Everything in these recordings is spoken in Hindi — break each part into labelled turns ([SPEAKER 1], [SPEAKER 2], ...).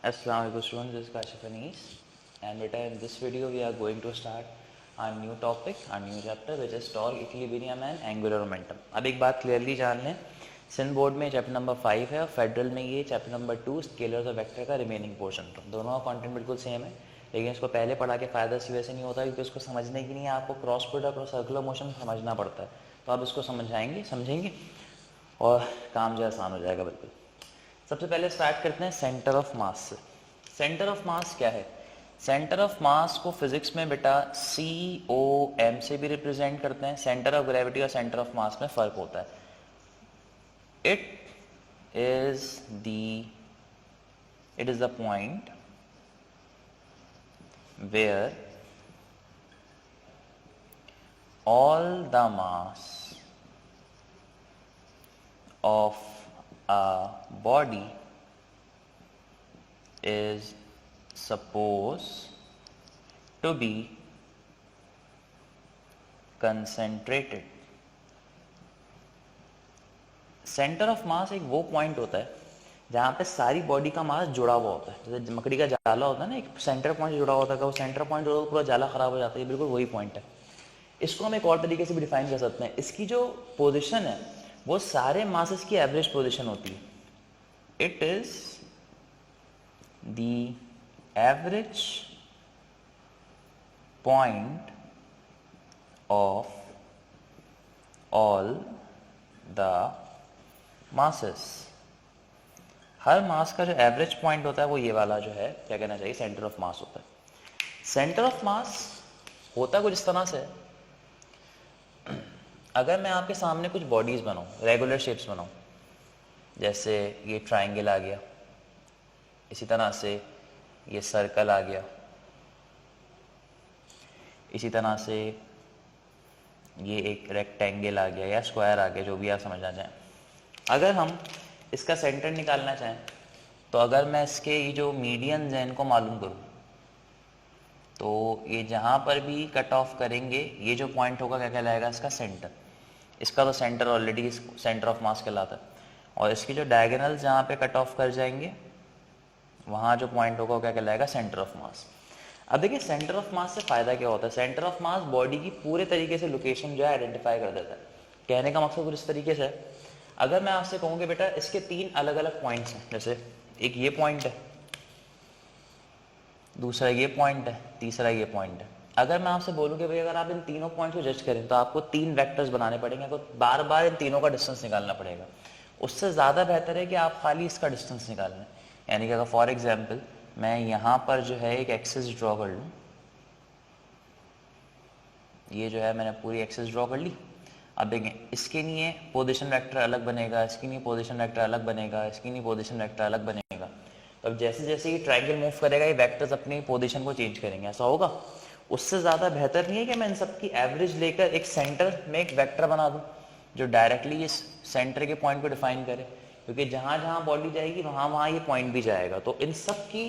[SPEAKER 1] Assalamualaikum students, this is Kashif Anis, and beta in this video we are going to start our new topic, our new chapter which is torque, equilibrium and angular momentum. अब एक बात क्लियरली जान लें, सिंध बोर्ड में चैप्टर नंबर 5 है और फेडरल में ये चैप्टर नंबर 2 स्केलर्स और वेक्टर का रिमेनिंग पोर्शन था। दोनों का कंटेंट बिल्कुल सेम है, लेकिन इसको पहले पढ़ा के फ़ायदा इसी वजह से नहीं होता क्योंकि इसको समझने के लिए आपको क्रॉस प्रोडक्ट और सर्कुलर मोशन समझना पड़ता है। तो आप इसको समझेंगे और काम जो आसान हो जाएगा बिल्कुल। सबसे पहले स्टार्ट करते हैं सेंटर ऑफ मास से। सेंटर ऑफ मास क्या है? सेंटर ऑफ मास को फिजिक्स में बेटा COM से भी रिप्रेजेंट करते हैं। सेंटर ऑफ ग्रेविटी और सेंटर ऑफ मास में फर्क होता है। It is the point where all the mass of a body is supposed to be concentrated. Centre of mass एक वो पॉइंट होता है जहाँ पे सारी बॉडी का मास जुड़ा हुआ होता है। जैसे मकड़ी का जाला होता है ना, एक सेंटर पॉइंट जुड़ा होता है, वो सेंटर पॉइंट जो पूरा जाला खराब हो जाता है, बिल्कुल वही पॉइंट है। इसको हम एक और तरीके से भी डिफाइन कर सकते हैं। इसकी जो पोजीशन है वो सारे मासेस की एवरेज पोजीशन होती है। It is the average point of all the masses. हर मास का जो एवरेज पॉइंट होता है वो ये वाला जो है, क्या कहना चाहिए, सेंटर ऑफ मास होता है। सेंटर ऑफ मास होता कुछ इस तरह से, अगर मैं आपके सामने कुछ बॉडीज बनाऊं, रेगुलर शेप्स बनाऊं, जैसे ये ट्रायंगल आ गया, इसी तरह से ये सर्कल आ गया, इसी तरह से ये एक रेक्टेंगल आ गया या स्क्वायर आ गया, जो भी आप समझना चाहें। अगर हम इसका सेंटर निकालना चाहें तो अगर मैं इसके ये जो मीडियंस हैं इनको मालूम करूं तो ये जहाँ पर भी कट ऑफ करेंगे ये जो पॉइंट होगा क्या कहलाएगा, इसका सेंटर। इसका तो सेंटर ऑलरेडी सेंटर ऑफ मास कहलाता है। और इसकी जो डायगोनल जहाँ पे कट ऑफ कर जाएंगे वहाँ जो पॉइंट होगा क्या कहलाएगा, सेंटर ऑफ मास। अब देखिए सेंटर ऑफ मास से फ़ायदा क्या होता है। सेंटर ऑफ मास बॉडी की पूरे तरीके से लोकेशन जो है आइडेंटिफाई कर देता है। कहने का मकसद कुछ इस तरीके से है, अगर मैं आपसे कहूँ कि बेटा इसके 3 अलग अलग पॉइंट्स हैं, जैसे एक ये पॉइंट है, दूसरा ये पॉइंट है, तीसरा ये पॉइंट है। अगर मैं आपसे बोलूं कि भाई अगर आप इन तीनों पॉइंट को जज करें तो आपको 3 वेक्टर्स बनाने पड़ेंगे, आपको बार बार इन तीनों का डिस्टेंस निकालना पड़ेगा। उससे ज़्यादा बेहतर है कि आप खाली इसका डिस्टेंस निकाल लें। यानी कि अगर फॉर एग्जाम्पल मैं यहाँ पर जो है एक एक्सिस ड्रॉ कर लूँ, ये जो है मैंने पूरी एक्सिस ड्रॉ कर ली। अब देखें इसके लिए पोजिशन वेक्टर अलग बनेगा, इसके लिए पोजिशन वेक्टर अलग बनेगा, इसके लिए पोजिशन वेक्टर अलग बनेगा। तो अब जैसे जैसे ये ट्रायंगल मूव करेगा ये वेक्टर्स अपनी पोजीशन को चेंज करेंगे, ऐसा होगा। उससे ज़्यादा बेहतर नहीं है कि मैं इन सब की एवरेज लेकर एक सेंटर में एक वेक्टर बना दूं जो डायरेक्टली इस सेंटर के पॉइंट को डिफाइन करे, क्योंकि जहाँ जहाँ बॉडी जाएगी वहाँ वहाँ ये पॉइंट भी जाएगा। तो इन सब की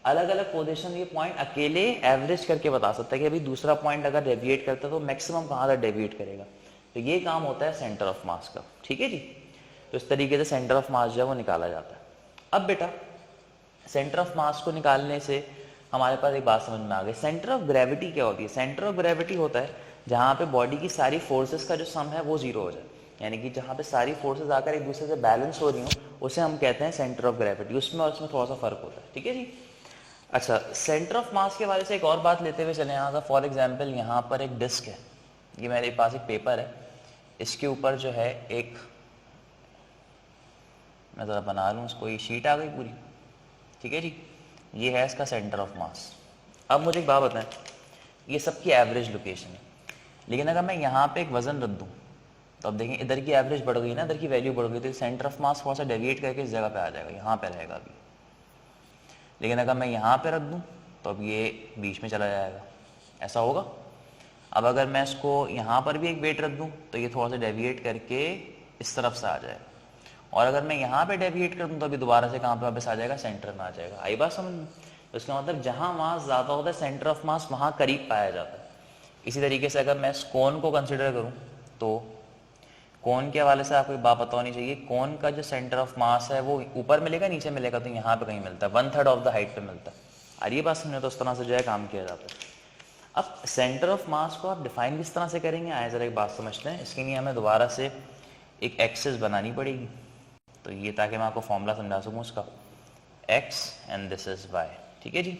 [SPEAKER 1] अलग अलग पोजीशन ये पॉइंट अकेले एवरेज करके बता सकता है कि अभी दूसरा पॉइंट अगर डेविएट करता है तो मैक्सिमम कहाँ तक डेविएट करेगा। तो ये काम होता है सेंटर ऑफ मास का, ठीक है जी। तो इस तरीके से सेंटर ऑफ मास जो है वो निकाला जाता है। अब बेटा सेंटर ऑफ मास को निकालने से हमारे पास एक बात समझ में आ गई, सेंटर ऑफ ग्रेविटी क्या होती है। सेंटर ऑफ ग्रेविटी होता है जहाँ पे बॉडी की सारी फोर्सेस का जो सम है वो जीरो हो जाए, यानी कि जहाँ पे सारी फोर्सेस आकर एक दूसरे से बैलेंस हो रही हो उसे हम कहते हैं सेंटर ऑफ ग्रेविटी। उसमें और उसमें थोड़ा सा फर्क होता है, ठीक है जी। अच्छा, सेंटर ऑफ मास के बारे से एक और बात लेते हुए चले। यहाँ का फॉर एग्जाम्पल यहाँ पर एक डिस्क है, ये मेरे पास एक पेपर है, इसके ऊपर जो है एक, मैं ज़रा बना लूँ इसको, ये शीट आ गई पूरी, ठीक है जी। ये है इसका सेंटर ऑफ मास। अब मुझे एक बात बताएं, ये सबकी एवरेज लोकेशन है, लेकिन अगर मैं यहाँ पे एक वजन रख दूँ तो अब देखें इधर की एवरेज बढ़ गई ना, इधर की वैल्यू बढ़ गई, तो सेंटर ऑफ मास थोड़ा सा डेविएट करके इस जगह पे आ जाएगा, यहाँ पे रहेगा अभी। लेकिन अगर मैं यहाँ पे रख दूँ तो अब ये बीच में चला जाएगा, ऐसा होगा। अब अगर मैं इसको यहाँ पर भी एक वेट रख दूँ तो ये थोड़ा सा डेविएट करके इस तरफ से आ जाएगा, और अगर मैं यहाँ पे डेविएट कर दूँ तो अभी दोबारा से कहाँ पे वापस आ जाएगा, सेंटर में आ जाएगा। आई बात समझ में? तो इसका मतलब जहाँ मास ज़्यादा होता है सेंटर ऑफ मास वहाँ करीब पाया जाता है। इसी तरीके से अगर मैं इस कोन को कंसिडर करूँ तो कोन के हवाले से आपको एक बात पता होनी चाहिए, कोन का जो सेंटर ऑफ मास है वो ऊपर मिलेगा नीचे मिलेगा, तो यहाँ पे कहीं मिलता है, 1/3 ऑफ द हाइट पे मिलता है। और ये बात समझे, तो उस तरह से जो है काम किया जाता है। अब सेंटर ऑफ मास को आप डिफाइन किस तरह से करेंगे, आए जरा एक बात समझते हैं। इसके लिए हमें दोबारा से एक एक्सिस बनानी पड़ेगी, तो ये ताकि मैं आपको फॉर्मूला समझा सकूँ उसका, x and this is y, ठीक है जी।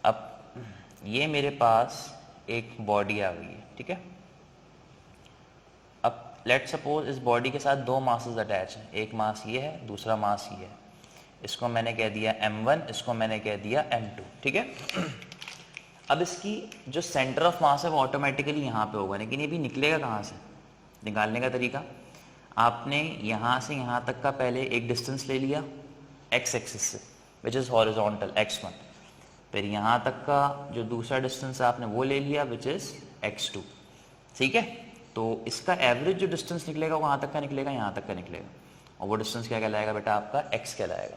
[SPEAKER 1] अब ये मेरे पास एक बॉडी आ गई है, ठीक है। अब लेट सपोज इस बॉडी के साथ दो मासेस अटैच हैं, एक मास ये है, दूसरा मास ये है। इसको मैंने कह दिया m1, इसको मैंने कह दिया m2, ठीक है। अब इसकी जो सेंटर ऑफ मास है वो ऑटोमेटिकली यहाँ पे होगा, लेकिन ये भी निकलेगा कहाँ से, निकालने का तरीका, आपने यहाँ से यहाँ तक का पहले एक डिस्टेंस ले लिया x एक्सिस से, विच इज़ हॉरिजॉन्टल x1, फिर यहाँ तक का जो दूसरा डिस्टेंस है आपने वो ले लिया, विच इज़ x2, ठीक है। तो इसका एवरेज जो डिस्टेंस निकलेगा वो कहाँ तक का निकलेगा, यहाँ तक का निकलेगा, और वो डिस्टेंस क्या कहलाएगा बेटा, आपका x कहलाएगा।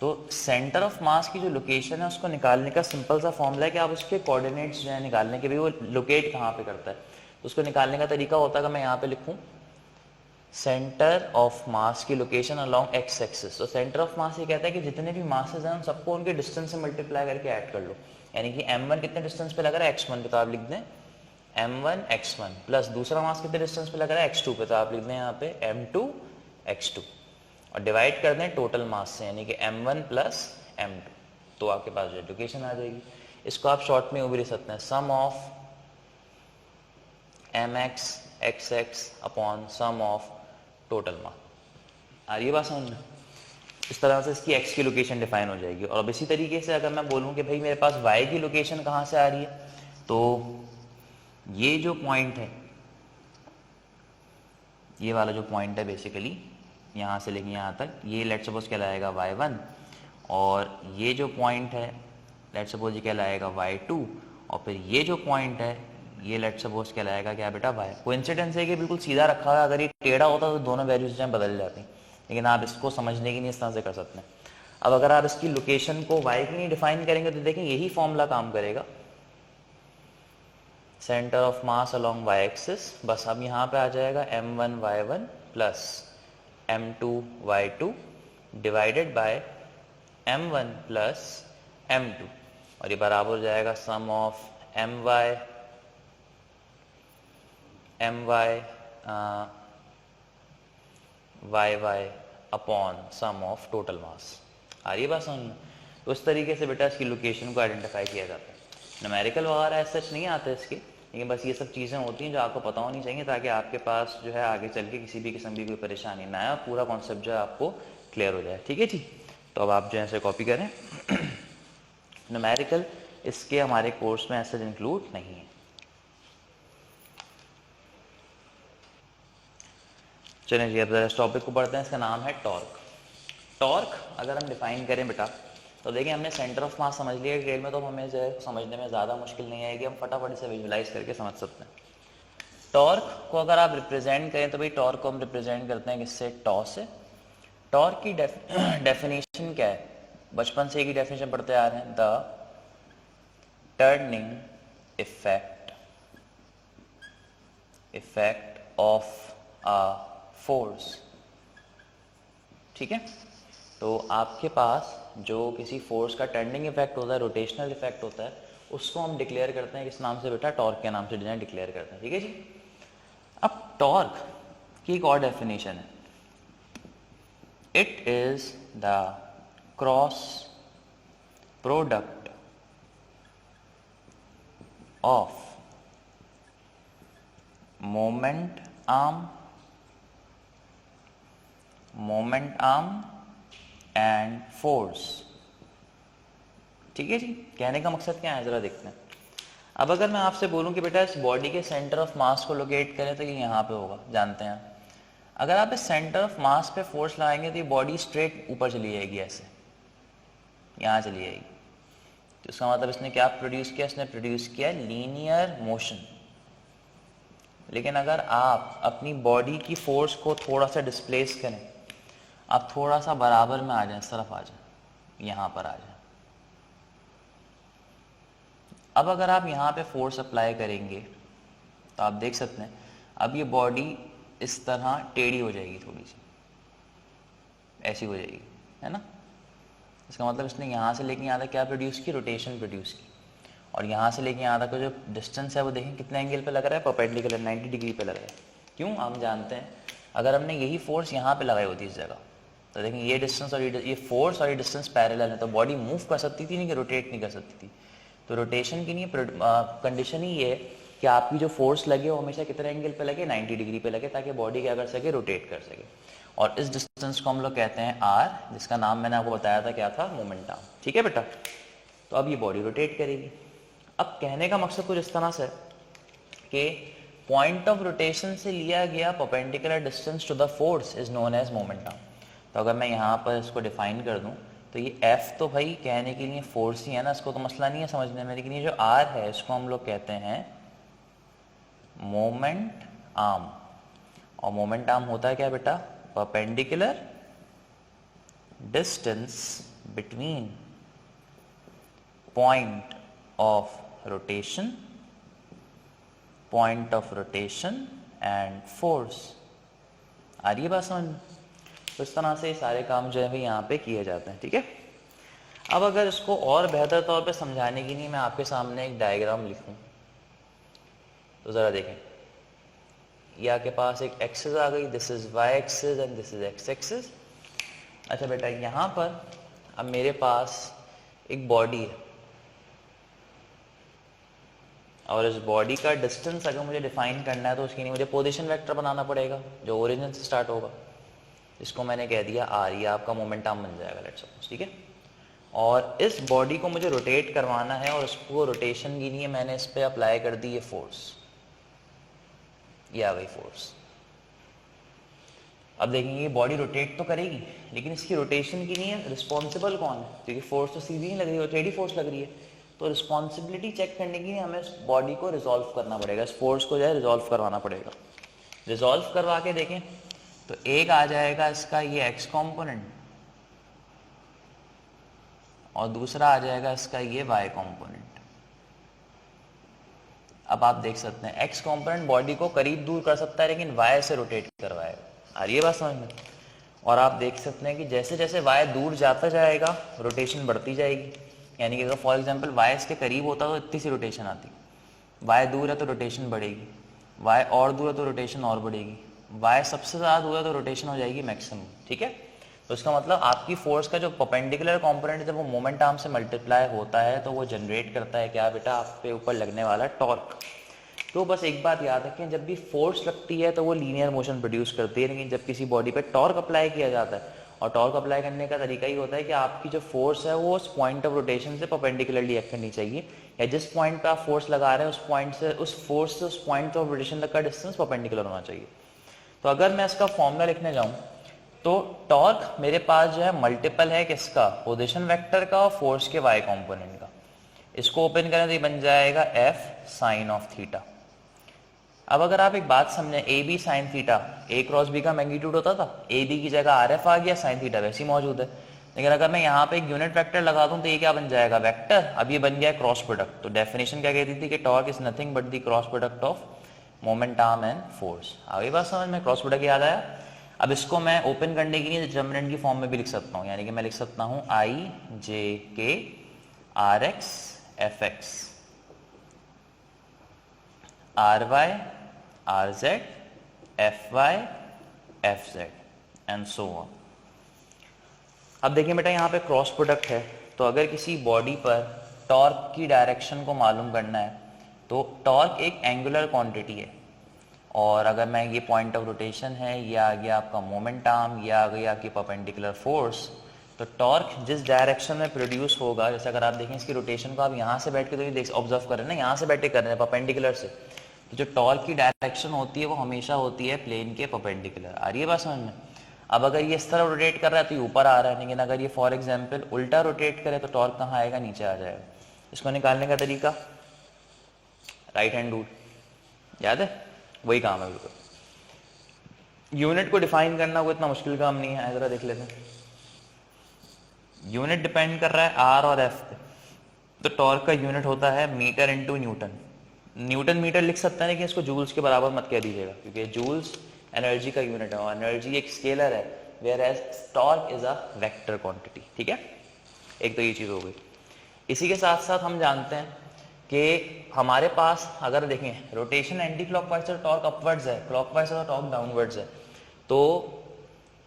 [SPEAKER 1] तो सेंटर ऑफ मास की जो लोकेशन है उसको निकालने का सिंपल सा फॉर्मूला है कि आप उसके कोऑर्डिनेट्स जो है निकालने के भी, वो लोकेट कहाँ पे करता है, तो उसको निकालने का तरीका होता है कि मैं यहाँ पे लिखूँ सेंटर ऑफ मास की लोकेशन अलोंग एक्स एक्सिस। तो सेंटर ऑफ मास ये कहता है कि जितने भी मासेस हैं उन सबको उनके डिस्टेंस से मल्टीप्लाई करके ऐड कर लो, यानी कि m1 कितने डिस्टेंस पे लग रहा है, x1 पे, तो आप लिख दें m1 x1, प्लस दूसरा मास कितने डिस्टेंस पे लग रहा है, x2 पे, तो आप लिख दें यहाँ पे m2 x2, और डिवाइड कर दें टोटल मास से, यानी कि m1 प्लस m2, तो आपके पास जो लोकेशन आ जाएगी। इसको आप शॉर्ट में वो भी लिख सकते हैं, sum of mx xx upon sum of total mass. आ रही है बात समझ में, इस तरह से इसकी x की लोकेशन डिफाइन हो जाएगी। और अब इसी तरीके से अगर मैं बोलूँ कि भाई मेरे पास y की लोकेशन कहाँ से आ रही है, तो ये जो पॉइंट है, ये वाला जो पॉइंट है बेसिकली यहाँ से लेके यहाँ तक, ये लेट सपोज कहलाएगा y1, और ये जो पॉइंट है लेट सपोज ये कहलाएगा y2, और फिर ये जो पॉइंट है ये लेट सपोज कहलाएगा क्या बेटा, y। कोइंसिडेंस है कि बिल्कुल सीधा रखा है, अगर ये टेढ़ा होता तो दोनों वैल्यूज जो बदल जाती, लेकिन आप इसको समझने के लिए इस तरह से कर सकते हैं। अब अगर आप इसकी लोकेशन को y के लिए डिफाइन करेंगे तो देखें यही फॉर्मूला काम करेगा, centre of mass along y axis, बस अब यहाँ पे आ जाएगा m1 y1 plus m2 y2 divided by m1 plus m2, और ये बराबर हो जाएगा sum of my yy upon sum of total mass. आ रही है बात समझ में। तो इस तरीके से बेटा इसकी लोकेशन को आइडेंटिफाई किया जाता है। न्यूमेरिकल वगैरह ऐसा सच नहीं आते इसके, लेकिन बस ये सब चीज़ें होती हैं जो आपको पता होनी चाहिए, ताकि आपके पास जो है आगे चल के किसी भी किस्म की कोई परेशानी ना आए, पूरा कॉन्सेप्ट जो है आपको क्लियर हो जाए, ठीक है जी। तो अब आप जो है इसे कॉपी करें। न्यूमेरिकल इसके हमारे कोर्स में ऐसा इंक्लूड नहीं है। चलिए जी अब इस टॉपिक को पढ़ते हैं, इसका नाम है टॉर्क। टॉर्क अगर हम डिफाइन करें बेटा, तो देखिए हमने सेंटर ऑफ मास समझ लिया डिटेल में, तो हमें जो है समझने में ज़्यादा मुश्किल नहीं आएगी, हम फटाफट इसे विजुलाइज करके समझ सकते हैं। टॉर्क को अगर आप रिप्रेजेंट करें तो भाई टॉर्क को हम रिप्रेजेंट करते हैं किससे, टॉ से। टॉर्क की डेफिनेशन क्या है, बचपन से ही डेफिनेशन पढ़ते आ रहे हैं, the turning effect of a force, ठीक है। तो आपके पास जो किसी फोर्स का टर्निंग इफेक्ट होता है, रोटेशनल इफेक्ट होता है, उसको हम डिक्लेयर करते हैं किस नाम से बेटा, टॉर्क के नाम से डिजाइन डिक्लेयर करते हैं, ठीक है जी। अब टॉर्क की एक और डेफिनेशन है, it is the cross product of moment arm and force, ठीक है जी। कहने का मकसद क्या है जरा देखते हैं। अब अगर मैं आपसे बोलूं कि बेटा इस बॉडी के सेंटर ऑफ मास को लोकेट करें तो ये यहाँ पे होगा, जानते हैं। अगर आप इस सेंटर ऑफ मास पे फोर्स लगाएंगे तो ये बॉडी स्ट्रेट ऊपर चली जाएगी, ऐसे यहाँ चली जाएगी। तो इसका मतलब इसने क्या प्रोड्यूस किया, इसने प्रोड्यूस किया लीनियर मोशन। लेकिन अगर आप अपनी बॉडी की फोर्स को थोड़ा सा डिस्प्लेस करें, आप थोड़ा सा बराबर में आ जाएं, इस तरफ आ जाएं, यहाँ पर आ जाएं। अब अगर आप यहाँ पे फोर्स अप्लाई करेंगे तो आप देख सकते हैं अब ये बॉडी इस तरह टेढ़ी हो जाएगी, थोड़ी सी ऐसी हो जाएगी, है ना। इसका मतलब इसने यहाँ से लेके यहाँ तक क्या प्रोड्यूस की, रोटेशन प्रोड्यूस की। और यहाँ से लेके यहाँ तक का जो डिस्टेंस है वो देखें कितने एंगल पे लग रहा है, परपेंडिकुलर 90 डिग्री पे लग रहा है। क्यों, हम जानते हैं अगर हमने यही फोर्स यहाँ पे लगाई होती इस जगह, तो देखें ये डिस्टेंस और ये फोर्स और ये डिस्टेंस पैरेलल है, तो बॉडी मूव कर सकती थी, नहीं कि रोटेट नहीं कर सकती थी। तो रोटेशन की नहीं कंडीशन ही ये है कि आपकी जो फोर्स लगे वो हमेशा कितने एंगल पे लगे, 90 डिग्री पे लगे, ताकि बॉडी क्या कर सके, रोटेट कर सके। और इस डिस्टेंस को हम लोग कहते हैं आर, जिसका नाम मैंने आपको बताया था क्या था, मोमेंट आर्म। ठीक है बेटा, तो अब ये बॉडी रोटेट करेगी। अब कहने का मकसद कुछ इस तरह से है कि पॉइंट ऑफ रोटेशन से लिया गया perpendicular distance to the force is known as moment arm. तो अगर मैं यहाँ पर इसको डिफाइन कर दूँ तो ये F तो भाई कहने के लिए फोर्स ही है ना, इसको तो मसला नहीं है समझने में, लेकिन ये जो R है इसको हम लोग कहते हैं मोमेंट आर्म। और मोमेंट आर्म होता है क्या बेटा, perpendicular distance between point of rotation and force. आ रही है बात समझ में। तो इस तरह से सारे काम जो है भाई यहाँ पे किए जाते हैं। ठीक है, अब अगर इसको और बेहतर तौर पे समझाने के लिए मैं आपके सामने एक डायग्राम लिखूं तो ज़रा देखें, ये आपके पास एक एक्सिस आ गई, this is Y axis and this is X axis. अच्छा बेटा, यहाँ पर अब मेरे पास एक बॉडी है और इस बॉडी का डिस्टेंस अगर मुझे डिफाइन करना है तो उसके लिए मुझे पोजीशन वेक्टर बनाना पड़ेगा जो ओरिजिन से स्टार्ट होगा। इसको मैंने कह दिया आर, ये आपका मोमेंट आर्म बन जाएगा, लेट्स सपोज। ठीक है, और इस बॉडी को मुझे रोटेट करवाना है और उसको रोटेशन के लिए मैंने इस पर अप्लाई कर दी ये फोर्स, ये आ गई फोर्स। अब देखेंगे ये बॉडी रोटेट तो करेगी, लेकिन इसकी रोटेशन के लिए रिस्पॉन्सिबल कौन है, क्योंकि फोर्स तो सीधी नहीं लग रही है, टेढ़ी फोर्स लग रही है। तो रिस्पॉन्सिबिलिटी चेक करने के लिए हमें इस बॉडी को रिजॉल्व करना पड़ेगा, इस फोर्स को जो है रिजॉल्व करवाना पड़ेगा। रिजॉल्व करवा के देखें तो एक आ जाएगा इसका ये एक्स कॉम्पोनेंट और दूसरा आ जाएगा इसका ये वाई कॉम्पोनेंट। अब आप देख सकते हैं एक्स कॉम्पोनेंट बॉडी को करीब दूर कर सकता है लेकिन वाई से रोटेट करवाएगा। आ रही है बात समझ में। और आप देख सकते हैं कि जैसे जैसे वाई दूर जाता जाएगा रोटेशन बढ़ती जाएगी। यानी कि अगर फॉर एग्जांपल वाई इसके करीब होता तो इतनी सी रोटेशन आती, वाई दूर है तो रोटेशन बढ़ेगी, वाई और दूर है तो रोटेशन और बढ़ेगी, वाई सबसे ज़्यादा दूर है तो रोटेशन हो जाएगी मैक्सिमम। ठीक है, तो इसका मतलब आपकी फोर्स का जो परपेंडिकुलर कंपोनेंट जब वो मोमेंट आर्म से मल्टीप्लाई होता है तो वो जनरेट करता है क्या बेटा, आप पे ऊपर लगने वाला टॉर्क। तो बस एक बात याद रखें, जब भी फोर्स लगती है तो वो लीनियर मोशन प्रोड्यूस करती है, लेकिन जब किसी बॉडी पे टॉर्क अप्लाई किया जाता है, और टॉर्क अप्लाई करने का तरीका ही होता है कि आपकी जो फोर्स है वो उस पॉइंट ऑफ रोटेशन से परपेंडिकुलरली एक्ट करनी चाहिए, या जिस पॉइंट पे आप फोर्स लगा रहे हैं उस पॉइंट से, उस फोर्स से उस पॉइंट ऑफ रोटेशन तक का डिस्टेंस परपेंडिकुलर होना चाहिए। तो अगर मैं इसका फॉर्मूला लिखने जाऊं तो टॉर्क मेरे पास जो है मल्टीपल है किसका, पोजीशन वेक्टर का और फोर्स के वाई कंपोनेंट का। इसको ओपन करें तो ये बन जाएगा एफ साइन ऑफ थीटा। अब अगर आप एक बात समझें, A B sine theta, A cross B का मैग्नीट्यूड होता था, ए बी की जगह आर एफ आ गया, साइन थीटा वैसे ही मौजूद है। लेकिन अगर मैं यहाँ पे एक यूनिट वेक्टर लगा दूं तो ये क्या बन जाएगा, वेक्टर। अब ये बन गया क्रॉस प्रोडक्ट। तो डेफिनेशन क्या कहती थी कि torque is nothing but the cross product of moment arm and force. आगे बात समझ में, क्रॉस प्रोडक्ट याद आया। अब इसको मैं ओपन करने के लिए डिटर्मिनेंट की फॉर्म में भी लिख सकता हूँ, यानी कि मैं लिख सकता हूँ I J K R X F X R Y R Z F Y F Z and so on. अब देखिए बेटा, यहाँ पे क्रॉस प्रोडक्ट है, तो अगर किसी बॉडी पर टॉर्क की डायरेक्शन को मालूम करना है तो टॉर्क एक एंगुलर क्वांटिटी है, और अगर मैं ये पॉइंट ऑफ रोटेशन है, ये आ गया आपका मोमेंट आर्म, ये आ गई आपकी परपेंडिकुलर फोर्स, तो टॉर्क जिस डायरेक्शन में प्रोड्यूस होगा, जैसे अगर आप देखें इसकी रोटेशन को आप यहाँ से बैठ के तो ये देख ऑब्जर्व कर रहे हैं ना, यहाँ से बैठ के कर रहे हैं परपेंडिकुलर से, तो जो टॉर्क की डायरेक्शन होती है वो हमेशा होती है प्लेन के परपेंडिकुलर। आ रही है बात समझ में। अब अगर ये इस तरह रोटेट कर रहा है तो ये ऊपर आ रहा है, लेकिन अगर ये फॉर एग्जाम्पल उल्टा रोटेट करे तो टॉर्क कहाँ आएगा, नीचे आ जाएगा। इसको निकालने का तरीका राइट हैंड रूल याद है, वही काम है बिल्कुल। यूनिट को डिफाइन करना कोई इतना मुश्किल काम नहीं है, जरा देख लेते हैं। यूनिट डिपेंड कर रहा है आर और एफ पे, तो टॉर्क का यूनिट होता है metre into newton. Newton metre लिख सकते हैं, लेकिन इसको जूल्स के बराबर मत कह दीजिएगा, क्योंकि जूल्स एनर्जी का यूनिट है और एनर्जी एक स्केलर है, whereas torque is a vector quantity. ठीक है, एक तो ये चीज़ हो गई। इसी के साथ साथ हम जानते हैं कि हमारे पास अगर देखें रोटेशन एंटी क्लॉकवाइज से टॉर्क अपवर्ड्स है, क्लॉकवाइज से टॉर्क डाउनवर्ड्स है, तो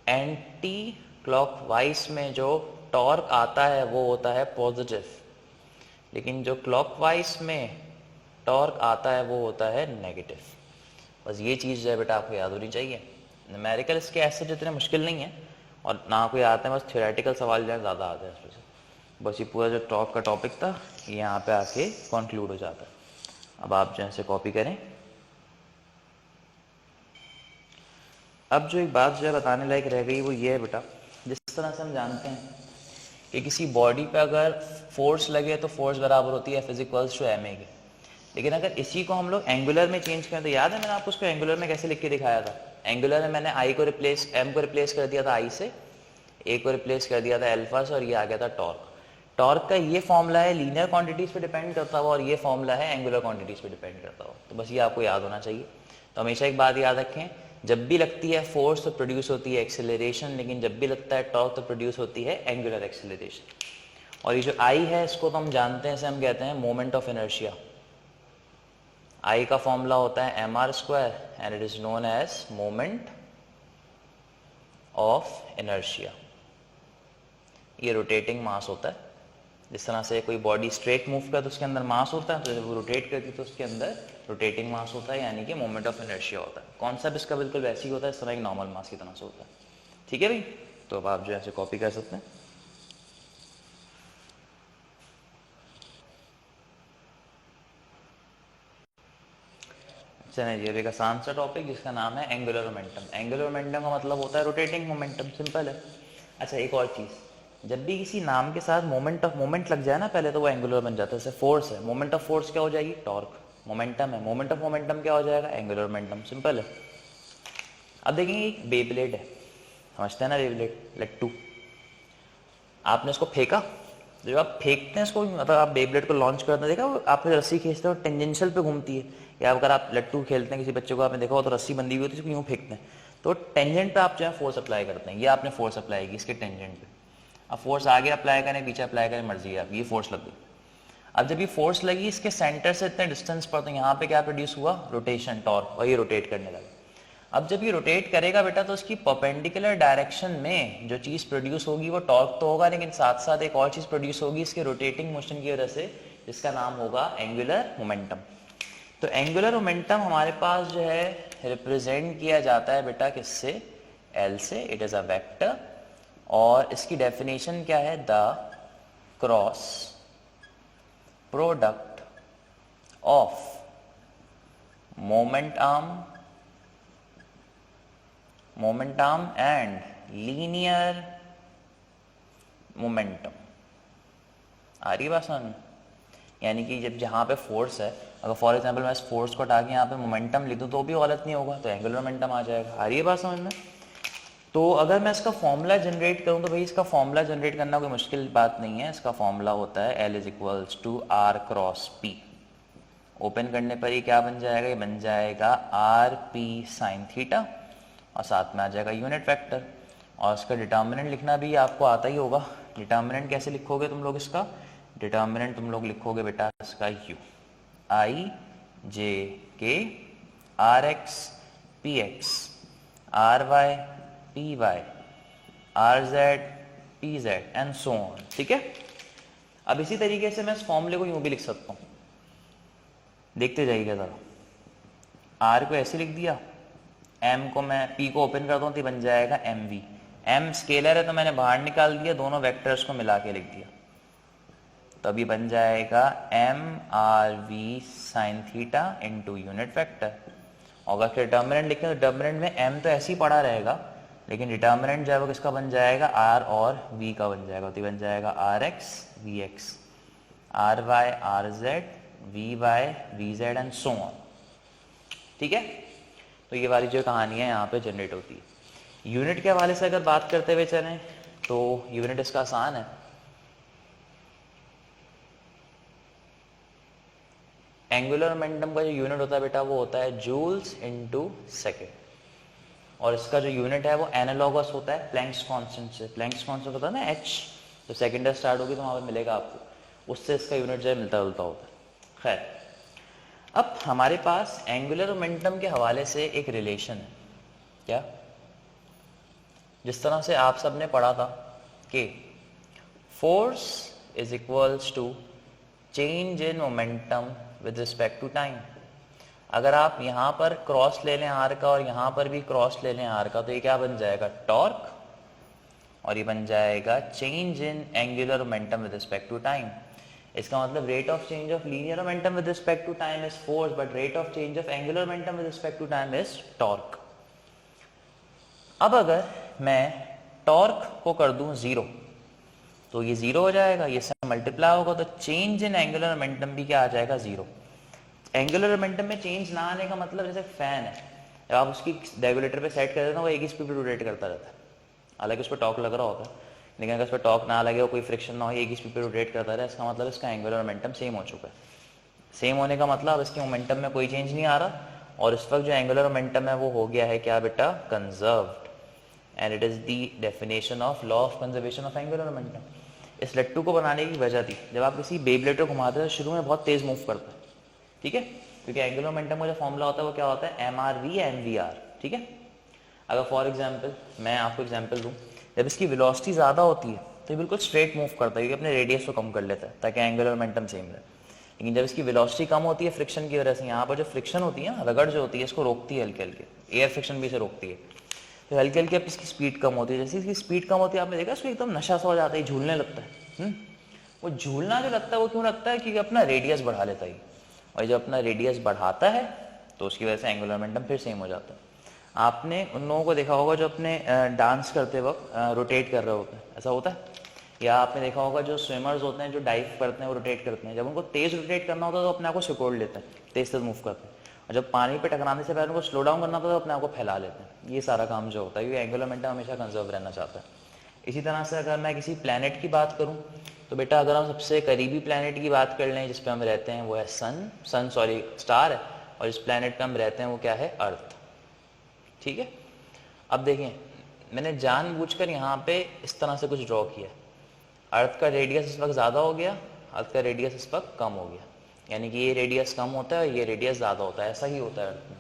[SPEAKER 1] एंटी क्लॉकवाइज में जो टॉर्क आता है वो होता है पॉजिटिव, लेकिन जो क्लॉकवाइज में टॉर्क आता है वो होता है नेगेटिव। बस ये चीज़ जो है बेटा आपको याद होनी चाहिए। न्यूमेरिकल इसके ऐसे जितने मुश्किल नहीं है और ना कोई आते हैं, बस थ्योरेटिकल सवाल जो है ज़्यादा आते हैं इसमें से। बस ये पूरा जो टॉप का टॉपिक था ये यहाँ पे आके कंक्लूड हो जाता है। अब आप जो है कॉपी करें। अब जो एक बात जो है बताने लायक रह गई वो ये है बेटा, जिस तरह से हम जानते हैं कि किसी बॉडी पे अगर फोर्स लगे तो फोर्स बराबर होती है F इक्वल्स टू ma के, लेकिन अगर इसी को हम लोग एंगुलर में चेंज करें तो याद है मैंने आपको उसको एंगुलर में कैसे लिख के दिखाया था। एंगुलर में मैंने m को रिप्लेस कर दिया था I से, a को रिप्लेस कर दिया था अल्फा से और ये आ गया था टॉर्क। टॉर्क का ये फॉर्मूला है लीनियर क्वांटिटीज पे डिपेंड करता हुआ और ये फॉर्मूला है एंगुलर क्वांटिटीज पे डिपेंड करता हुआ। तो बस ये आपको याद होना चाहिए। तो हमेशा एक बात याद रखें, जब भी लगती है फोर्स तो प्रोड्यूस होती है एक्सेलरेशन, लेकिन जब भी लगता है टॉर्क तो प्रोड्यूस होती है एंगुलर एक्सेलरेशन। और ये जो आई है इसको तो हम जानते हैं, इसे हम कहते हैं मोमेंट ऑफ इनर्शिया। आई का फॉर्मूला होता है mr² and it is known as moment of inertia. ये रोटेटिंग मास होता है। जिस तरह से कोई बॉडी स्ट्रेट मूव करे तो उसके अंदर मास होता है, तो जब वो रोटेट करती है तो उसके अंदर रोटेटिंग मास होता है, यानी कि मोमेंट ऑफ इनर्शिया होता है। कॉन्सेप्ट इसका बिल्कुल वैसे ही होता है, इस तरह एक नॉर्मल मास की तरह से होता है। ठीक है भाई, तो अब आप जो है कॉपी कर सकते हैं। चलिए ये एक आसान सा टॉपिक जिसका नाम है एंगुलर मोमेंटम। एंगुलर मोमेंटम का मतलब होता है रोटेटिंग मोमेंटम, सिंपल है। अच्छा एक और चीज़, जब भी किसी नाम के साथ मोमेंट लग जाए ना पहले तो वो एंगुलर बन जाता है। जैसे फोर्स है, मोमेंट ऑफ फोर्स क्या हो जाएगी, टॉर्क। मोमेंटम है, मोमेंट ऑफ मोमेंटम क्या हो जाएगा, एंगुलर मोमेंटम, सिंपल है। अब देखेंगे एक बेब्लेड है, समझते हैं ना बेब्लेड, लट्टू। आपने इसको फेंका, जब आप फेंकते हैं इसको, मतलब आप बेब्लेड को लॉन्च करते देखा, वो आपने रस्सी खींचते हो टेंजेंशियल पे घूमती है। या अगर आप लट्टू खेलते हैं किसी बच्चे को आपने देखा हो तो रस्सी बंधी हुई होती है, इसको यूँ फेंकते हैं तो टेंजेंट पे आप जो है फोर्स अप्लाई करते हैं। ये आपने फोर्स अप्लाई की इसके टेंजेंट पे। अब फोर्स आगे अप्लाई करें पीछे अप्लाई करें मर्जी है आप, ये फोर्स लग गई। अब जब ये फोर्स लगी इसके सेंटर से इतने डिस्टेंस पर, तो यहाँ पे क्या प्रोड्यूस हुआ, रोटेशन, टॉर्क, और ये रोटेट करने लगा। अब जब ये रोटेट करेगा बेटा तो उसकी परपेंडिकुलर डायरेक्शन में जो चीज़ प्रोड्यूस होगी वो टॉर्क तो होगा, लेकिन साथ साथ एक और चीज़ प्रोड्यूस होगी इसके रोटेटिंग मोशन की वजह से, जिसका नाम होगा एंगुलर मोमेंटम। तो एंगुलर मोमेंटम हमारे पास जो है रिप्रेजेंट किया जाता है बेटा किससे, एल से। इट इज़ अ वेक्टर और इसकी डेफिनेशन क्या है, the cross product of moment arm and linear momentum. आ रही बात समझ में? यानी कि जब जहाँ पे फोर्स है, अगर फॉर एग्जांपल मैं इस फोर्स को हटा के यहाँ पे मोमेंटम लिख दूँ तो भी गलत नहीं होगा, तो एंगुलर मोमेंटम आ जाएगा। आ रही है बात समझ में? तो अगर मैं इसका फॉर्मूला जनरेट करूँ तो भाई इसका फॉर्मूला जनरेट करना कोई मुश्किल बात नहीं है। इसका फॉर्मूला होता है L is equals to R cross P. Open करने पर ये क्या बन जाएगा, ये बन जाएगा आर पी साइन थीटा और साथ में आ जाएगा यूनिट वेक्टर। और इसका डिटर्मिनेंट लिखना भी आपको आता ही होगा। डिटर्मिनेंट कैसे लिखोगे तुम लोग, इसका डिटर्मिनेंट तुम लोग लिखोगे बेटा इसका you, I J K R X P X R Y P Y R Z P Z and so on. ठीक है, अब इसी तरीके से मैं इस फॉर्मूले को यूं भी लिख सकता हूं, देखते जाइएगा जरा। आर को ऐसे लिख दिया, एम को मैं पी को ओपन करता हूं तो बन जाएगा एम वी। एम स्केलर है तो मैंने बाहर निकाल दिया, दोनों वेक्टर्स को मिला के लिख दिया, तो अभी बन जाएगा M R V sine theta into unit vector. और अगर डिटर्मिनेंट लिखें तो डिटर्मिनेंट में एम तो ऐसे ही पड़ा रहेगा, लेकिन डिटर्मिनेंट जो है वो किसका बन जाएगा, आर और वी का बन जाएगा। तो बन जाएगा R X V X R Y R Z V Y V Z and so on. ठीक है, तो ये वाली जो कहानी है यहाँ पे जनरेट होती है। यूनिट के हवाले से अगर बात करते हुए चलें तो यूनिट इसका आसान है। एंगुलर मोमेंटम का जो यूनिट होता है बेटा वो होता है जूल्स इनटू सेकेंड। और इसका जो यूनिट है वो एनालॉगस होता है प्लैंक्स कांस्टेंट से। प्लैंक्स कांस्टेंट होता है ना h, तो सेकेंड स्टार्ट होगी तो वहाँ पर मिलेगा आपको, उससे इसका यूनिट जो है मिलता जुलता होता है। खैर, अब हमारे पास एंगुलर मोमेंटम के हवाले से एक रिलेशन है। क्या? जिस तरह से आप सबने पढ़ा था कि force is equals to change in momentum with respect to time. अगर आप यहाँ पर क्रॉस ले लें आर का और यहाँ पर भी क्रॉस ले लें आर का, तो ये क्या बन जाएगा? टॉर्क, और ये बन जाएगा change in angular momentum with respect to time. इसका मतलब rate of change of linear momentum with respect to time is force, but rate of change of angular momentum with respect to time is torque. अब अगर मैं टॉर्क को कर दूं 0, तो ये 0 हो जाएगा, ये सब मल्टीप्लाई होगा, तो चेंज इन एंगुलर मोमेंटम भी क्या आ जाएगा? 0। एंगुलर मोमेंटम में चेंज ना आने का मतलब जैसे फैन है, जब आप उसकी रेगुलेटर पे सेट कर देते हैं वो एक ही स्पीड पे रोटेट करता रहता है, हालांकि उस पर टॉर्क लग रहा होता है, लेकिन अगर उस पर टॉर्क ना लगे और कोई फ्रिक्शन ना हो, एक ही स्पीड पे रोटेट करता रहे, इसका मतलब इसका एंगुलर मोमेंटम सेम हो चुका है। सेम होने का मतलब इसके मोमेंटम में कोई चेंज नहीं आ रहा, और इस वक्त जो एंगुलर मोमेंटम है वो हो गया है क्या बेटा? Conserved. And it is the definition of law of conservation of angular momentum. इस लट्टू को बनाने की वजह थी, जब आप किसी बेब्लेड को घुमाते हैं शुरू में बहुत तेज मूव करता है, ठीक है, क्योंकि एंगुलर मोमेंटम का जो फॉर्मूला होता है वो क्या होता है? MRV MVR, ठीक है। अगर फॉर एग्जांपल मैं आपको एग्जांपल दूं, जब इसकी वेलोसिटी ज़्यादा होती है तो ये बिल्कुल स्ट्रेट मूव करता है, क्योंकि अपने रेडियस को कम कर लेता है ताकि एंगुलर मोमेंटम सेम रहे। लेकिन जब इसकी वेलोसिटी कम होती है फ्रिक्शन की वजह से, यहाँ पर जो फ्रिक्शन होती है ना, रगड़ जो होती है, इसको रोकती है हल्के हल्के, एयर फ्रिक्शन भी इसे रोकती है, तो हल्के हल्के अब इसकी स्पीड कम होती है। जैसे इसकी स्पीड कम होती है, आपने देखा इसको एकदम नशा सा हो जाता है, झूलने लगता है। वो झूलना जो लगता है वो क्यों लगता है? क्योंकि अपना रेडियस बढ़ा लेता है, और जब अपना रेडियस बढ़ाता है तो उसकी वजह से एंगुलर मोमेंटम फिर सेम हो जाता है। आपने उन लोगों को देखा होगा जो अपने डांस करते वक्त रोटेट कर रहे होते हैं, ऐसा होता है। या आपने देखा होगा जो स्विमर्स होते हैं जो डाइव करते हैं वो रोटेट करते हैं, जब उनको तेज रोटेट करना होता है तो अपने आप को सिकोड़ लेते हैं, तेज तेज मूव करते हैं, और जब पानी पे टकराने से पहले उनको स्लो डाउन करना होता है तो अपने आप को फैला लेते हैं। ये सारा काम जो होता है, क्योंकि एंगुलर मोमेंटम हमेशा कंजर्व रहना चाहता है। इसी तरह से अगर मैं किसी प्लैनेट की बात करूं, तो बेटा अगर हम सबसे करीबी प्लैनेट की बात कर लें जिस पे हम रहते हैं वो है स्टार है, और जिस प्लैनेट पे हम रहते हैं वो क्या है? अर्थ, ठीक है। अब देखें, मैंने जानबूझकर यहाँ पे इस तरह से कुछ ड्रॉ किया। अर्थ का रेडियस इस वक्त ज़्यादा हो गया, अर्थ का रेडियस इस वक्त कम हो गया, यानी कि ये रेडियस कम होता है और ये रेडियस ज़्यादा होता है, ऐसा ही होता है अर्थ में।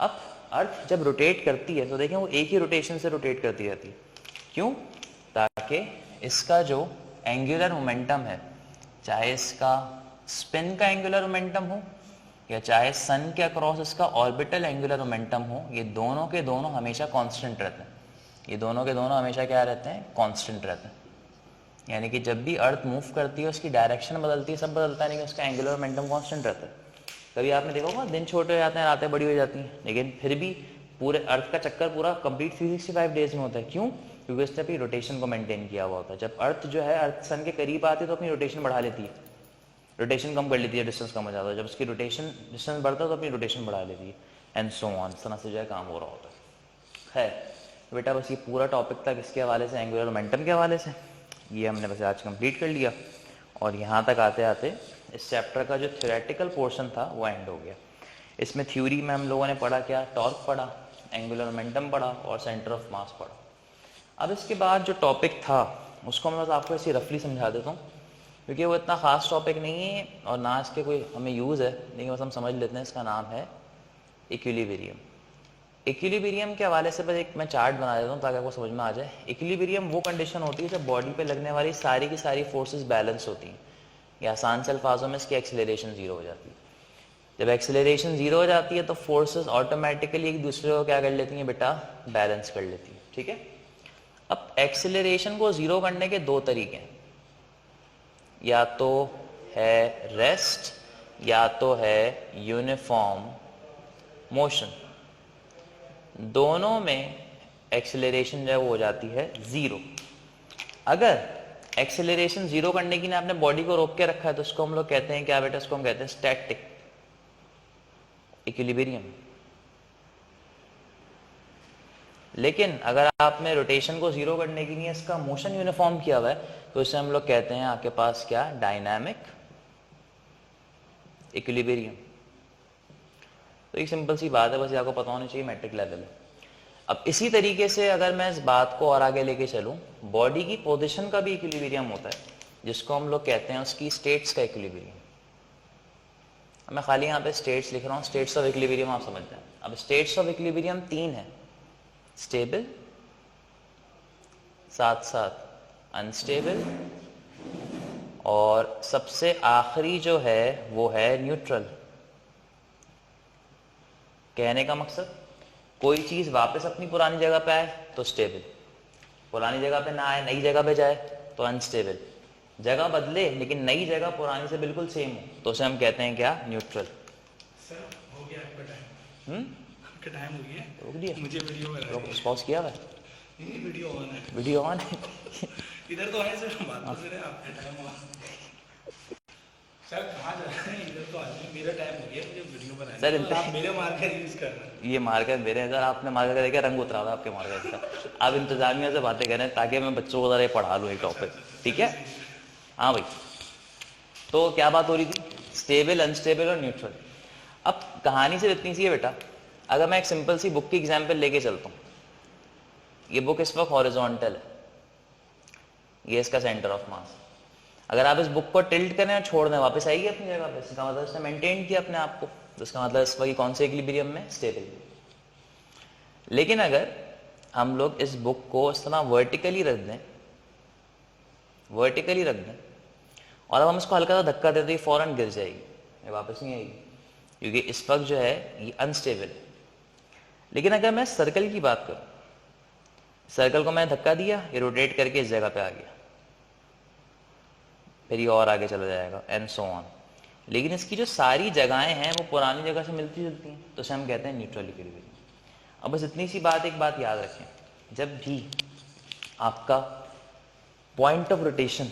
[SPEAKER 1] अब अर्थ जब रोटेट करती है तो देखें वो एक ही रोटेशन से रोटेट करती रहती है। क्यों? ताकि इसका जो एंगुलर मोमेंटम है, चाहे इसका स्पिन का एंगुलर मोमेंटम हो या चाहे सन के अक्रॉस इसका ऑर्बिटल एंगुलर मोमेंटम हो, ये दोनों के दोनों हमेशा कांस्टेंट रहते हैं। ये दोनों के दोनों हमेशा क्या रहते हैं? कांस्टेंट रहते हैं। यानी कि जब भी अर्थ मूव करती है उसकी डायरेक्शन बदलती है, सब बदलता है, लेकिन उसका एंगुलर मोमेंटम कांस्टेंट रहता है। कभी आपने देखा होगा दिन छोटे हो जाते हैं, रातें बड़ी हो जाती हैं, लेकिन फिर भी पूरे अर्थ का चक्कर पूरा कंप्लीट 365 डेज में होता है। क्यों? क्योंकि उसने अपनी रोटेशन को मेंटेन किया हुआ होता है। जब अर्थ जो है अर्थ सन के करीब आती है तो अपनी रोटेशन बढ़ा लेती है, रोटेशन कम कर लेती है, डिस्टेंस कम हो जाता है। जब उसकी रोटेशन डिस्टेंस बढ़ता है तो अपनी रोटेशन बढ़ा लेती है, एंड सो ऑन, इस तरह से जो है काम हो रहा होता है। तो बेटा बस ये पूरा टॉपिक था किसके हवाले से? एंगुलर मोमेंटम के हवाले से। ये हमने बस आज कंप्लीट कर लिया, और यहाँ तक आते आते इस चैप्टर का जो थ्योरेटिकल पोर्शन था वो एंड हो गया। इसमें थ्योरी में हम लोगों ने पढ़ा क्या? टॉर्क पढ़ा, एंगुलर मोमेंटम पढ़ा और सेंटर ऑफ मास पढ़ा। अब इसके बाद जो टॉपिक था उसको मैं बस आपको ऐसे रफली समझा देता हूँ, क्योंकि वो इतना ख़ास टॉपिक नहीं है और ना इसके कोई हमें यूज़ है, लेकिन बस हम समझ लेते हैं। इसका नाम है इक्विलिब्रियम। इक्विलिब्रियम के हवाले से बस एक मैं चार्ट बना देता हूँ ताकि आपको समझ में आ जाए। इक्विलिब्रियम वो कंडीशन होती है जब बॉडी पे लगने वाली सारी की सारी फोर्सेस बैलेंस होती हैं, या आसान से अल्फाजों में इसकी एक्सेलरेशन 0 हो जाती है। जब एक्सेलरेशन 0 हो जाती है तो फोर्सेस ऑटोमेटिकली एक दूसरे को क्या कर लेती हैं बेटा? बैलेंस कर लेती है, ठीक है। अब एक्सेलरेशन को 0 करने के दो तरीके हैं, या तो है रेस्ट या तो है यूनिफॉर्म मोशन। दोनों में एक्सेलरेशन जो है वो हो जाती है 0। अगर एक्सेलरेशन 0 करने की ना आपने बॉडी को रोक के रखा है तो उसको हम लोग कहते हैं क्या बेटा? उसको हम कहते हैं स्टैटिक इक्विलिब्रियम। लेकिन अगर आपने रोटेशन को 0 करने के लिए इसका मोशन यूनिफॉर्म किया हुआ है तो इसे हम लोग कहते हैं आपके पास क्या? Dynamic equilibrium. तो एक सिंपल सी बात है, बस ये आपको पता होनी चाहिए, मैट्रिक लेवल है। अब इसी तरीके से अगर मैं इस बात को और आगे लेके चलूं, बॉडी की पोजीशन का भी इक्विलिब्रियम होता है, जिसको हम लोग कहते हैं उसकी स्टेट्स का इक्विलिब्रियम। मैं खाली यहाँ पे स्टेट्स लिख रहा हूँ, स्टेट्स ऑफ इक्विलिब्रियम आप समझ जाए। अब स्टेट्स ऑफ इक्विलिब्रियम 3 है, स्टेबल, साथ साथ अनस्टेबल, और सबसे आखिरी जो है वो है न्यूट्रल। कहने का मकसद, कोई चीज वापस अपनी पुरानी जगह पे आए तो स्टेबल, पुरानी जगह पे ना आए नई जगह पे जाए तो अनस्टेबल, जगह बदले लेकिन नई जगह पुरानी से बिल्कुल सेम हो तो उसे हम कहते हैं क्या, न्यूट्रल।
[SPEAKER 2] सर हो गया आपका टाइम। आपका टाइम हो गया,
[SPEAKER 1] रोक दिया,
[SPEAKER 2] मुझे वीडियो में
[SPEAKER 1] पॉज किया हुआ है,
[SPEAKER 2] वीडियो ऑन है,
[SPEAKER 1] वीडियो ऑन है।
[SPEAKER 2] इधर तो है सर, बात तो करें, आपका टाइम ऑन। सर कहाँ जा रहे हैं, इधर तो आ जाए, मेरा टाइम हो गया, मुझे वीडियो बनाना
[SPEAKER 1] सर,
[SPEAKER 2] है, आप मेरे मार्कर यूज कर रहे हैं।
[SPEAKER 1] ये मार्कर मेरे हैं सर, आपने मार्कर देखा रंग उतरा हुआ आपके मार्कर का। आप इंतजामिया से बातें करें ताकि मैं बच्चों को जरा पढ़ा लूँ एक टॉपिक, ठीक है। हाँ भाई, तो क्या बात हो रही थी, स्टेबल, अनस्टेबल और न्यूट्रल। अब कहानी सिर्फ इतनी सी है बेटा, अगर मैं एक सिंपल सी बुक की एग्जांपल लेके चलता हूँ, ये बुक इस वक्त हॉरिजॉन्टल है, ये इसका सेंटर ऑफ मास। अगर आप इस बुक को टिल्ट करें और छोड़ दें वापस आएगी अपनी जगह पे, इसका मतलब इसने मेंटेन किया अपने आप को, तो इसका मतलब इस वक्त कौन से इक्विलिब्रियम में, स्टेबल। लेकिन अगर हम लोग इस बुक को इस तरह वर्टिकली रख दें, वर्टिकली रख दें, और अब हम इसको हल्का सा धक्का देते ही फौरन गिर जाएगी, ये वापस नहीं आएगी, क्योंकि इस वक्त जो है ये अनस्टेबल है। लेकिन अगर मैं सर्कल की बात करूं, सर्कल को मैं धक्का दिया, ये रोटेट करके इस जगह पे आ गया, फिर ये और आगे चला जाएगा एंड सो ऑन। लेकिन इसकी जो सारी जगहें हैं वो पुरानी जगह से मिलती जुलती हैं, तो इसे हम कहते हैं न्यूट्रल इक्विलिब्रियम। अब बस इतनी सी बात, एक बात याद रखें, जब भी आपका पॉइंट ऑफ रोटेशन,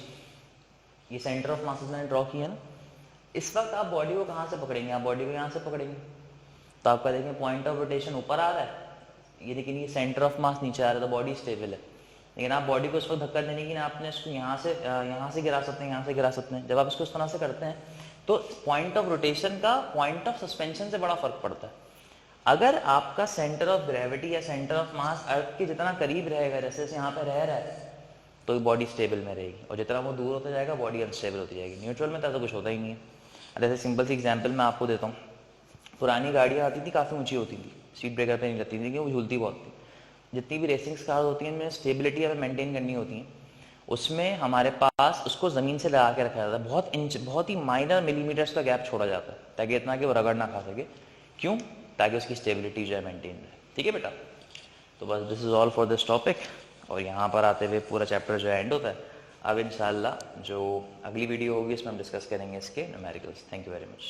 [SPEAKER 1] ये सेंटर ऑफ मास मैंने ड्रॉ किया ना, इस वक्त आप बॉडी को कहाँ से पकड़ेंगे, आप बॉडी को यहाँ से पकड़ेंगे, तो आपका देखें पॉइंट ऑफ रोटेशन ऊपर आ रहा है, ये लेकिन ये सेंटर ऑफ मास नीचे आ रहा है, तो बॉडी स्टेबल है। लेकिन आप बॉडी को इस वक्त धक्का देने की ना, आपने इसको यहाँ से गिरा सकते हैं, यहाँ से गिरा सकते हैं। जब आप इसको इस तरह से करते हैं तो पॉइंट ऑफ रोटेशन का पॉइंट ऑफ सस्पेंशन से बड़ा फर्क पड़ता है। अगर आपका सेंटर ऑफ ग्रेविटी या सेंटर ऑफ मास अर्थ के जितना करीब रहेगा, जैसे यहाँ पे रह रहा है, तो बॉडी स्टेबल में रहेगी, और जितना वो दूर होता जाएगा बॉडी अनस्टेबल होती जाएगी। न्यूट्रल में तो ऐसा कुछ होता ही नहीं है। जैसे सिंपल सी एग्जांपल मैं आपको देता हूँ, पुरानी गाड़ियाँ आती थी, काफ़ी ऊंची होती थी, सीट ब्रेकर पे नहीं लगती थी, वो झूलती बहुत थी। जितनी भी रेसिंग कार्स होती हैं, इनमें स्टेबिलिटी हमें मेंटेन करनी होती है, उसमें हमारे पास उसको ज़मीन से लगा के रखा जाता है, बहुत ही माइनर मिलीमीटर्स का गैप छोड़ा जाता है, ताकि इतना कि वो रगड़ ना खा सके। क्यों? ताकि उसकी स्टेबिलिटी जो है मेंटेन रहे। ठीक है बेटा, तो बस this is all for this topic, और यहाँ पर आते हुए पूरा चैप्टर जो है एंड होता है। अब इंशाल्लाह जो अगली वीडियो होगी इसमें हम डिस्कस करेंगे इसके numericals. Thank you very much.